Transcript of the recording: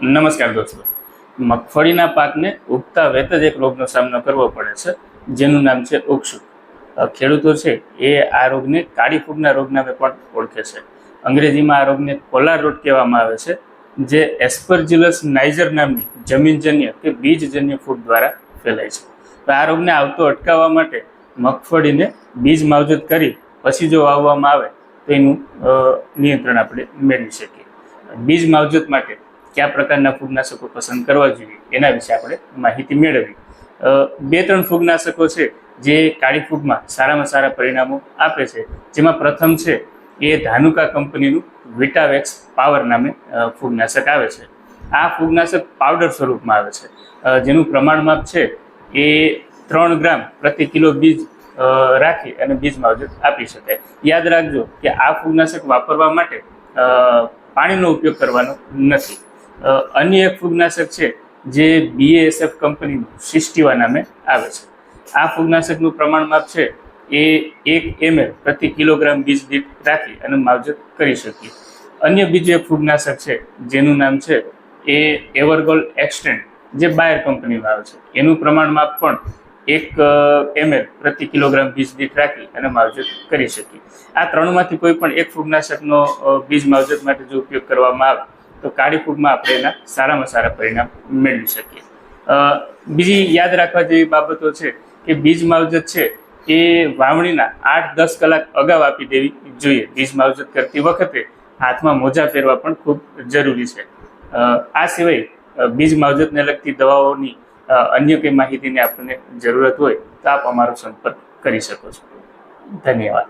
નમસ્કાર દોસ્તો, મગફળીના પાકને ઉગતા વેત જ એક રોગનો સામનો કરવો પડે છે, જેનું નામ છે ઉગસું. ખેડૂતો છે એ આ રોગને કાળી ફૂગના રોગ નામે પણ ઓળખે છે. અંગ્રેજીમાં આ રોગને કોલાર રોટ કહેવામાં આવે છે, જે એસ્પરજિલસ નાઇજર નામની જમીનજન્ય કે બીજજન્ય ફૂગ દ્વારા ફેલાય છે. તો આ રોગને આવતો અટકાવવા માટે મગફળીને બીજ માવજત કરી પછી જો વાવવામાં આવે તો એનું નિયંત્રણ આપણે મેળવી શકીએ. બીજ માવજત માટે કયા પ્રકારના ફૂગનાશકો પસંદ કરવા જોઈએ એના વિશે આપણે માહિતી મેળવી. 2-3 ફૂગનાશકો છે જે કાળી ફૂગમાં સારામાં સારા પરિણામો આપે છે. જેમાં પ્રથમ છે એ ધાનુકા કંપનીનું વિટાવેક્સ પાવર નામે ફૂગનાશક આવે છે. આ ફૂગનાશક પાવડર સ્વરૂપમાં આવે છે, જેનું પ્રમાણ માપ છે એ 3 ગ્રામ પ્રતિ કિલો બીજ રાખી અને બીજ માવજત આપી શકાય. યાદ રાખજો કે આ ફૂગનાશક વાપરવા માટે પાણીનો ઉપયોગ કરવાનો નથી. અન્ય એક ફૂગનાશક છે જે BASF કંપનીનું સિસ્ટીવા નામે આવે છે. આ ફૂગનાશકનું પ્રમાણ માપ છે એ 1 ml પ્રતિ કિલોગ્રામ બીજ દીઠ રાખી અને માવજત કરી શકીએ. અન્ય બીજું એક ફૂગનાશક છે જેનું નામ છે એ એવરગોલ એક્સટેન્ડ, જે બાયર કંપનીનું આવે છે. એનું પ્રમાણ માપ પણ 1 ml પ્રતિ કિલોગ્રામ બીજ દીઠ રાખી અને માવજત કરી શકીએ. આ ત્રણમાંથી કોઈ પણ એક ફૂગનાશકનો બીજ માવજત માટે જો ઉપયોગ કરવામાં આવે તો કાળી ફૂગમાં આપણે એના સારામાં સારા પરિણામ મેળવી શકીએ. બીજી યાદ રાખવા જેવી બાબતો છે કે બીજ માવજત છે એ વાવણીના 8-10 કલાક અગાઉ આપી દેવી જોઈએ. બીજ માવજત કરતી વખતે હાથમાં મોજા પહેરવા પણ ખૂબ જરૂરી છે. આ સિવાય બીજ માવજતને લગતી દવાઓની અન્ય કંઈ માહિતીની આપણને જરૂરત હોય તો આપ અમારો સંપર્ક કરી શકો છો. ધન્યવાદ.